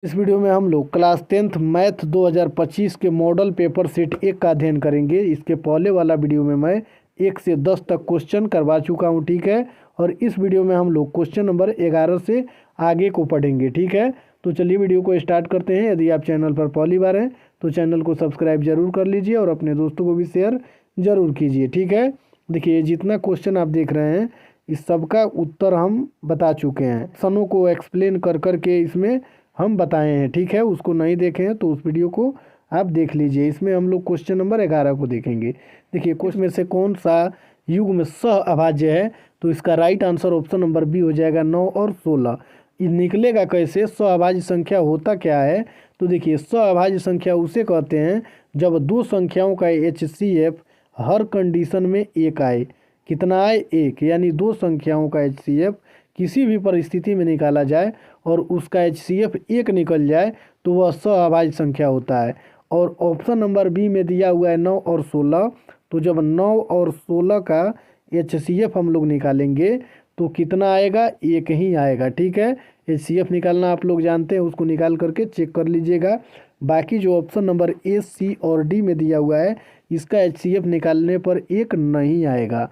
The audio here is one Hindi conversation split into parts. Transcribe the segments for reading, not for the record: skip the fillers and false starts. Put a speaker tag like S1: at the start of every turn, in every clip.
S1: इस वीडियो में हम लोग क्लास 10th मैथ 2025 के मॉडल पेपर सेट 1 का अध्ययन करेंगे। इसके पहले वाला वीडियो में मैं 1 से 10 तक क्वेश्चन करवा चुका हूं, ठीक है। और इस वीडियो में हम लोग क्वेश्चन नंबर 11 से आगे को पढ़ेंगे, ठीक है। तो चलिए वीडियो को स्टार्ट करते हैं। यदि आप चैनल पर पहली बार हैं तो चैनल को सब्सक्राइब जरूर कर लीजिए और अपने दोस्तों को भी शेयर जरूर कीजिए, ठीक है। देखिए जितना क्वेश्चन आप देख रहे हैं इस सब का उत्तर हम बता चुके हैं, सनों को एक्सप्लेन कर करके इसमें हम बताए हैं, ठीक है। उसको नहीं देखे हैं तो उस वीडियो को आप देख लीजिए। इसमें हम लोग क्वेश्चन नंबर 11 को देखेंगे। देखिए क्वेश्चन में से कौन सा युग में सह अभाज्य है, तो इसका right answer option number B हो जाएगा 9 और 16। ये निकलेगा कैसे, सह अभाज्य संख्या होता क्या है। तो देखिए सह अभाज्य संख्या उसे कहते हैं जब दो संख्याओं का HCF हर कंडीशन में एक आए। कितना आए, एक। यानी दो संख्याओं का HCF किसी भी परिस्थिति में निकाला जाए और उसका HCF एक निकल जाए तो वह सहअभाज्य संख्या होता है। और ऑप्शन नंबर बी में दिया हुआ है 9 और 16। तो जब 9 और 16 का HCF हम लोग निकालेंगे तो कितना आएगा, एक ही आएगा, ठीक है। HCF निकालना आप लोग जानते हैं, उसको निकाल करके चेक कर लीजिएगा। बाकी जो ऑप्शन नंबर ए, सी और डी में दिया हुआ है इसका HCF निकालने पर एक नहीं आएगा,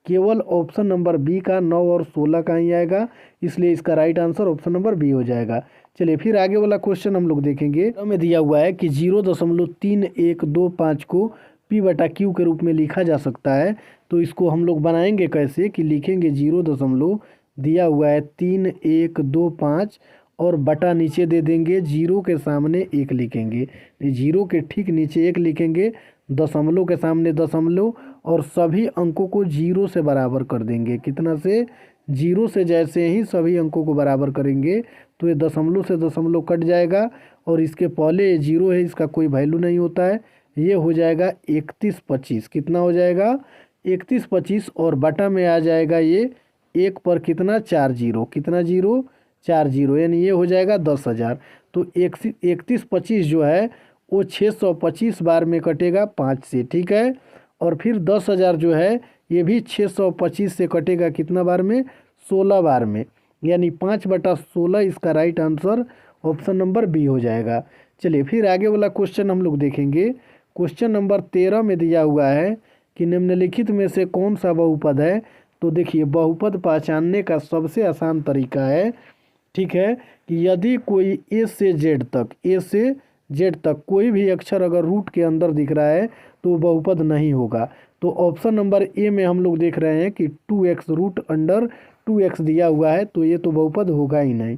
S1: केवल ऑप्शन नंबर बी का 9 और 16 का ही आएगा। इसलिए इसका right answer option number B हो जाएगा। चलिए फिर आगे वाला क्वेश्चन हम लोग देखेंगे। हमें दिया हुआ है कि 0.3125 को P बटा Q के रूप में लिखा जा सकता है। तो इसको हम लोग बनाएंगे कैसे कि लिखेंगे 0 दिया हुआ है 3125 और बटा नीचे दे देंगे, जीरो के सामने एक लिखेंगे, जीरो के ठीक नीचे एक लिखेंगे, दशमलव के सामने दशमलव और सभी अंकों को जीरो से बराबर कर देंगे। कितना से, जीरो से। जैसे ही सभी अंकों को बराबर करेंगे तो ये दशमलव से दशमलव कट जाएगा और इसके पहले ये जीरो है, इसका कोई वैल्यू नहीं होता है। ये हो जाएगा 3125। कितना हो जाएगा, 3125 और बटा में आ जाएगा ये एक पर कितना, 4 जीरो। कितना जीरो, 4 जीरो, यानी ये हो जाएगा 10,000। तो 3125 जो है वो 625 बार में कटेगा 5 से, ठीक है। और फिर 10,000 जो है ये भी 625 से कटेगा कितना बार में, 16 बार में। यानी 5/16 इसका right answer option number B हो जाएगा। चलिए फिर आगे वाला क्वेश्चन हम लोग देखेंगे। क्वेश्चन नंबर 13 में दिया हुआ है कि निम्नलिखित में से कौन सा बहुपद है। तो देखिए बहुपद पहचानने का सबसे आसान तरीका है, ठीक है, कि यदि कोई ए से जेड तक कोई भी अक्षर अगर रूट के अंदर दिख रहा है तो बहुपद नहीं होगा। तो ऑप्शन नंबर ए में हम लोग देख रहे हैं कि 2x रूट अंडर 2x दिया हुआ है, तो ये तो बहुपद होगा ही नहीं।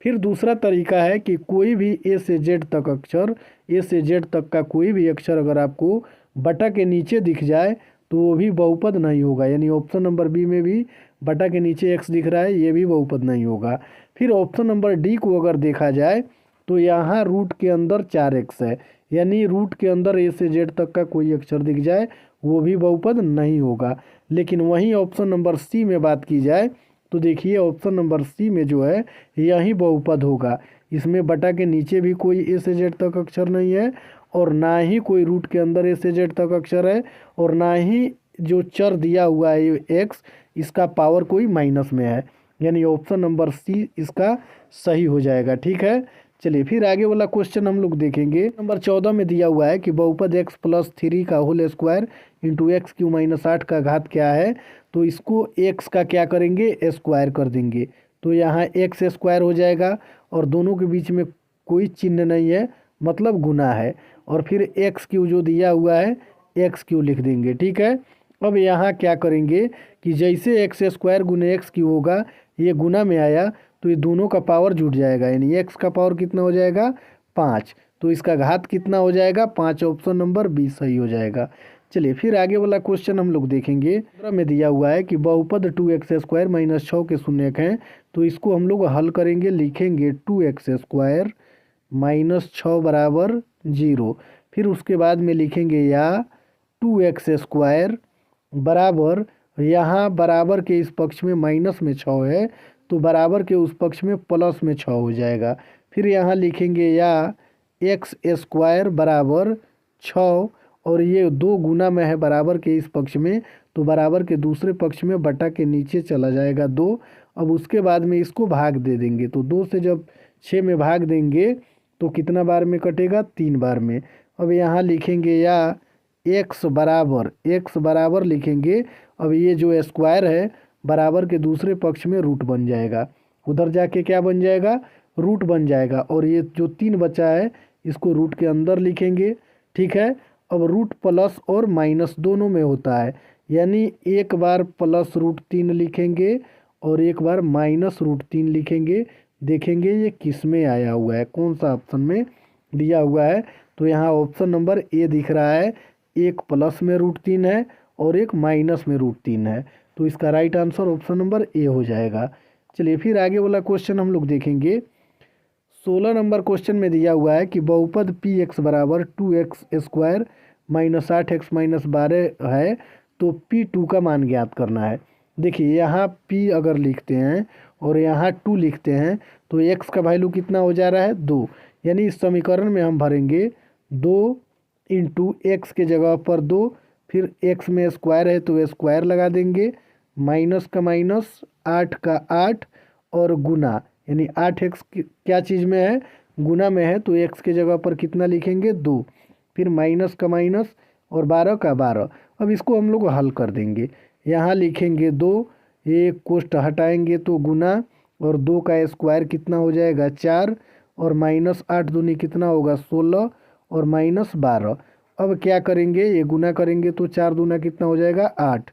S1: फिर दूसरा तरीका है कि कोई भी ए से जेड तक अक्षर, ए से जेड तक का कोई भी अक्षर अगर आपको बटा के नीचे दिख जाए तो वो भी बहुपद नहीं होगा। यानी ऑप्शन नंबर बी में भी बटा के नीचे x दिख रहा है, ये भी बहुपद नहीं होगा। फिर ऑप्शन नंबर डी को अगर देखा जाए तो यहाँ रूट के अंदर 4x है, यानी रूट के अंदर ए से जेड तक का कोई अक्षर दिख जाए वो भी बहुपद नहीं होगा। लेकिन वहीं ऑप्शन नंबर सी में बात की जाए तो देखिए ऑप्शन नंबर सी में जो है यही बहुपद होगा। इसमें बटा के नीचे भी कोई ए से जेड तक अक्षर नहीं है और ना ही कोई रूट के अंदर ए से जेड तक अक्षर है और ना ही जो चर दिया हुआ है एक्स, इसका पावर कोई माइनस में है। यानी ऑप्शन नंबर सी इसका सही हो जाएगा, ठीक है। चलिए फिर आगे वाला क्वेश्चन हम लोग देखेंगे। नंबर 14 में दिया हुआ है कि बहुपद x+3 का होल स्क्वायर इंटू x³ - 8 का घात क्या है। तो इसको x का क्या करेंगे, स्क्वायर कर देंगे, तो यहाँ x स्क्वायर हो जाएगा और दोनों के बीच में कोई चिन्ह नहीं है, मतलब गुना है। और फिर x³ जो दिया हुआ है x³ लिख देंगे, ठीक है। अब यहाँ क्या करेंगे कि जैसे x² गुने x³ होगा, ये गुना में आया तो ये दोनों का पावर जुट जाएगा, यानी x का पावर कितना हो जाएगा, 5। तो इसका घात कितना हो जाएगा, 5। ऑप्शन नंबर बी सही हो जाएगा। चलिए फिर आगे वाला क्वेश्चन हम लोग देखेंगे। में दिया हुआ है कि बहुपद 2x² - 6 के शून्यक हैं। तो इसको हम लोग हल करेंगे, लिखेंगे 2x² - 6 बराबर 0। फिर उसके बाद में लिखेंगे या 2x² बराबर, यहाँ बराबर के इस पक्ष में माइनस में 6 है तो बराबर के उस पक्ष में प्लस में 6 हो जाएगा। फिर यहाँ लिखेंगे या x² बराबर 6 और ये 2 गुना में है बराबर के इस पक्ष में, तो बराबर के दूसरे पक्ष में बटा के नीचे चला जाएगा 2। अब उसके बाद में इसको भाग दे देंगे, तो 2 से जब 6 में भाग देंगे तो कितना बार में कटेगा, 3 बार में। अब यहाँ लिखेंगे या x बराबर लिखेंगे। अब ये जो स्क्वायर है बराबर के दूसरे पक्ष में रूट बन जाएगा, उधर जाके क्या बन जाएगा, रूट बन जाएगा। और ये जो 3 बचा है इसको रूट के अंदर लिखेंगे, ठीक है। अब रूट प्लस और माइनस दोनों में होता है, यानी एक बार प्लस रूट 3 लिखेंगे और एक बार माइनस रूट 3 लिखेंगे। देखेंगे ये किस में आया हुआ है, कौन सा ऑप्शन में दिया हुआ है। तो यहाँ ऑप्शन नंबर ए दिख रहा है, एक प्लस में रूट 3 है और एक माइनस में रूट 3 है। तो इसका right answer option number A हो जाएगा। चलिए फिर आगे वाला क्वेश्चन हम लोग देखेंगे। 16 नंबर क्वेश्चन में दिया हुआ है कि बहुपद पी एक्स बराबर 2x² माइनस 8x माइनस 12 है, तो P2 का मान ज्ञात करना है। देखिए यहाँ P अगर लिखते हैं और यहाँ 2 लिखते हैं तो x का वैल्यू कितना हो जा रहा है, 2। यानी इस समीकरण में हम भरेंगे 2 इंटू एक्स के जगह पर 2, फिर x में स्क्वायर है तो स्क्वायर लगा देंगे, माइनस का माइनस 8 का 8 और गुना, यानी 8x क्या चीज़ में है, गुना में है, तो x के जगह पर कितना लिखेंगे, 2, फिर माइनस का माइनस और 12 का 12। अब इसको हम लोग हल कर देंगे। यहाँ लिखेंगे 2, ये कोष्ट हटाएंगे तो गुना, और 2 का स्क्वायर कितना हो जाएगा, 4, और माइनस 8 दूनी कितना होगा, 16, और माइनस 12। अब क्या करेंगे, ये गुना करेंगे तो 4 दूना कितना हो जाएगा, 8,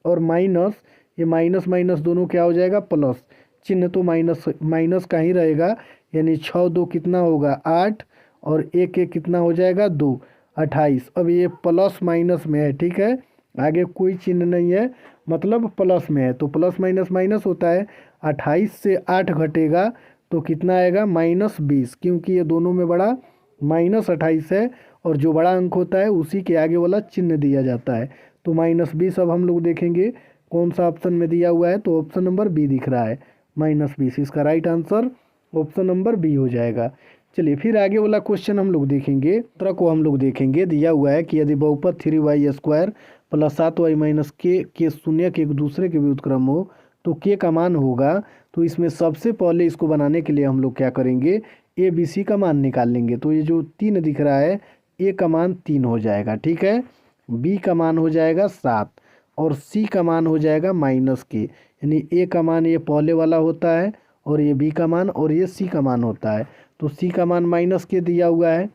S1: और माइनस, ये माइनस माइनस दोनों क्या हो जाएगा, प्लस। चिन्ह तो माइनस का ही रहेगा, यानी 6 2 कितना होगा, 8, और 1 1 कितना हो जाएगा, 2, 28। अब ये प्लस माइनस में है, ठीक है, आगे कोई चिन्ह नहीं है, मतलब प्लस में है, तो प्लस माइनस माइनस होता है। 28 से 8 घटेगा तो कितना आएगा, -20, क्योंकि ये दोनों में बड़ा -28 है, और जो बड़ा अंक होता है उसी के आगे वाला चिन्ह दिया जाता है। तो -20 अब हम लोग देखेंगे कौन सा ऑप्शन में दिया हुआ है, तो ऑप्शन नंबर बी दिख रहा है, -20। इसका right answer option number B हो जाएगा। चलिए फिर आगे वाला क्वेश्चन हम लोग देखेंगे। सूत्र को हम लोग देखेंगे, दिया हुआ है कि यदि बहुपद 3y² प्लस 7y माइनस के शून्य के एक दूसरे के व्युत्क्रम हो तो k का मान होगा। तो इसमें सबसे पहले इसको बनाने के लिए हम लोग क्या करेंगे, ए बी सी का मान निकाल लेंगे। तो ये जो 3 दिख रहा है, ए का मान 3 हो जाएगा, ठीक है, बी का मान हो जाएगा 7, और सी का मान हो जाएगा -k, यानी ए का मान ये पहले वाला होता है, और ये बी का मान, और ये सी का मान होता है। तो सी का मान -k दिया हुआ है।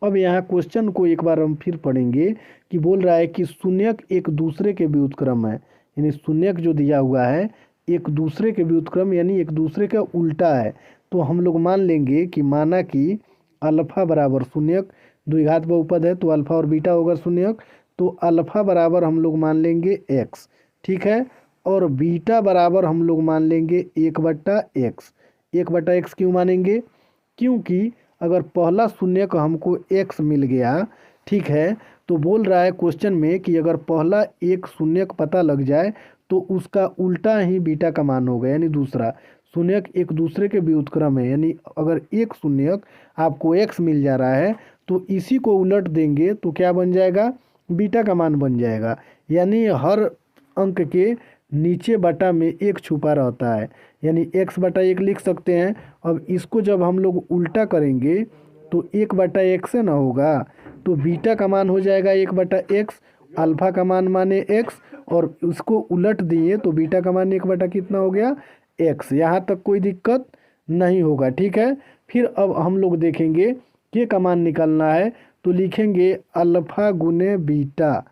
S1: अब यहाँ क्वेश्चन को एक बार हम फिर पढ़ेंगे कि बोल रहा है कि शून्यक एक दूसरे के व्युत्क्रम है, यानी शून्यक जो दिया हुआ है एक दूसरे के व्युत्क्रम, यानी एक दूसरे का उल्टा है। तो हम लोग मान लेंगे कि माना कि अल्फा बराबर शून्यक, द्विघात बहुपद है तो अल्फा और बीटा होगा शून्यक, तो अल्फा बराबर हम लोग मान लेंगे x, ठीक है, और बीटा बराबर हम लोग मान लेंगे 1/x। 1/x क्यों मानेंगे, क्योंकि अगर पहला शून्य का हमको x मिल गया, ठीक है, तो बोल रहा है क्वेश्चन में कि अगर पहला एक शून्य का पता लग जाए तो उसका उल्टा ही बीटा का मान होगा, यानी दूसरा शून्यक एक दूसरे के व्युत्क्रम है। यानी अगर एक शून्यक आपको x मिल जा रहा है तो इसी को उलट देंगे तो क्या बन जाएगा, बीटा का मान बन जाएगा। यानी हर अंक के नीचे बटा में एक छुपा रहता है, यानी x/1 लिख सकते हैं। अब इसको जब हम लोग उल्टा करेंगे तो 1/x से ना होगा, तो बीटा का मान हो जाएगा 1/x, अल्फा का मान माने x, और उसको उलट दिए तो बीटा का मान 1 कितना हो गया, x। यहाँ तक कोई दिक्कत नहीं होगा, ठीक है। फिर अब हम लोग देखेंगे के का मान निकालना है, तो लिखेंगे अल्फा गुने बीटा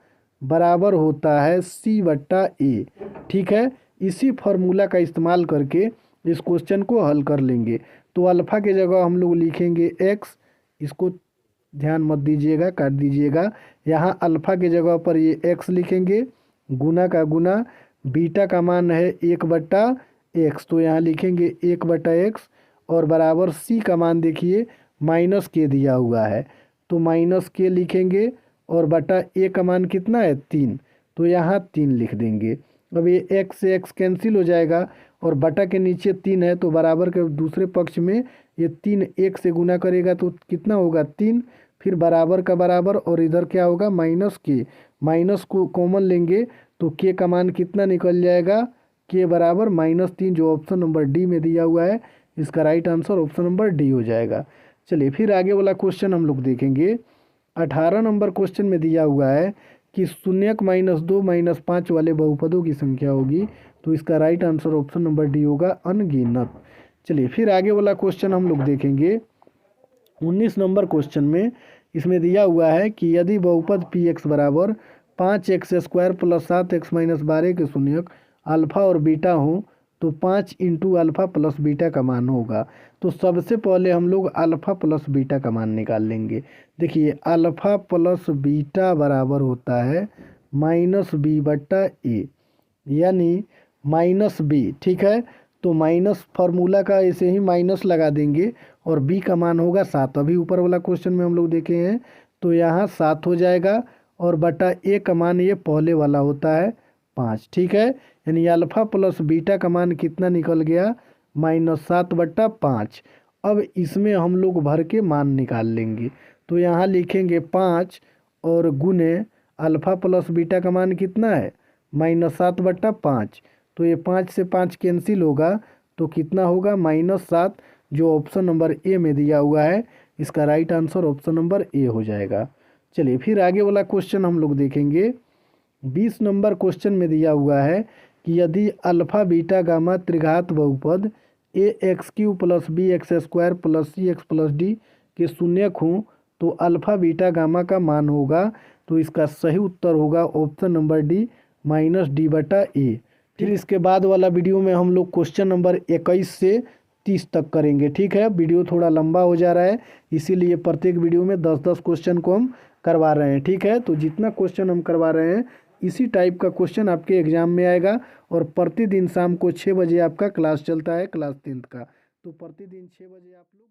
S1: बराबर होता है c/a, ठीक है। इसी फार्मूला का इस्तेमाल करके इस क्वेश्चन को हल कर लेंगे। तो अल्फा के जगह हम लोग लिखेंगे x, इसको ध्यान मत दीजिएगा, काट दीजिएगा। यहाँ अल्फा के जगह पर ये x लिखेंगे, गुना का गुना, बीटा का मान है 1/x, तो यहाँ लिखेंगे 1/x, और बराबर c का मान देखिए -k दिया हुआ है, तो -k लिखेंगे, और बटा a का मान कितना है, 3, तो यहाँ 3 लिख देंगे। अब ये x से x कैंसिल हो जाएगा, और बटा के नीचे 3 है तो बराबर के दूसरे पक्ष में ये 3 1 से गुना करेगा तो कितना होगा, 3, फिर बराबर का बराबर, और इधर क्या होगा, -k, माइनस को कॉमन लेंगे तो k का मान कितना निकल जाएगा, k बराबर -3, जो ऑप्शन नंबर डी में दिया हुआ है इसका right answer option number D हो जाएगा। चलिए फिर आगे वाला क्वेश्चन हम लोग देखेंगे। 18 नंबर क्वेश्चन में दिया हुआ है कि शून्यक -2 -5 वाले बहुपदों की संख्या होगी, तो इसका right answer option number D होगा अनगिनत। चलिए फिर आगे वाला क्वेश्चन हम लोग देखेंगे। 19 नंबर क्वेश्चन में इसमें दिया हुआ है कि यदि बहुपद पी एक्स बराबर 5x² + 7x - 12 के शून्यक अल्फ़ा और बीटा हो तो 5 × अल्फ़ा + बीटा का मान होगा। तो सबसे पहले हम लोग अल्फ़ा प्लस बीटा का मान निकाल लेंगे। देखिए अल्फ़ा प्लस बीटा बराबर होता है -b/a, यानी -b, ठीक है। तो माइनस फार्मूला का ऐसे ही माइनस लगा देंगे और b का मान होगा 7। अभी ऊपर वाला क्वेश्चन में हम लोग देखे हैं तो यहाँ 7 हो जाएगा और बटा a का मान ये पहले वाला होता है 5, ठीक है। यानी अल्फ़ा प्लस बीटा का मान कितना निकल गया, -7/5। अब इसमें हम लोग भर के मान निकाल लेंगे। तो यहाँ लिखेंगे 5 और गुने अल्फ़ा प्लस बीटा का मान कितना है, -7/5। तो ये 5 से 5 कैंसिल होगा तो कितना होगा, -7, जो ऑप्शन नंबर ए में दिया हुआ है। इसका right answer option number A हो जाएगा। चलिए फिर आगे वाला क्वेश्चन हम लोग देखेंगे। 20 नंबर क्वेश्चन में दिया हुआ है कि यदि अल्फ़ा बीटा गामा त्रिघात बहुपद ax³ + bx² + cx + d के शून्यक हों तो अल्फ़ा बीटा गामा का मान होगा। तो इसका सही उत्तर होगा ऑप्शन नंबर डी -d/a। फिर इसके बाद वाला वीडियो में हम लोग क्वेश्चन नंबर 21 से 30 तक करेंगे, ठीक है। वीडियो थोड़ा लंबा हो जा रहा है, इसीलिए प्रत्येक वीडियो में 10-10 क्वेश्चन को हम करवा रहे हैं, ठीक है। तो जितना क्वेश्चन हम करवा रहे हैं इसी टाइप का क्वेश्चन आपके एग्जाम में आएगा। और प्रतिदिन शाम को 6 बजे आपका क्लास चलता है, क्लास 10th का। तो प्रतिदिन 6 बजे आप लोग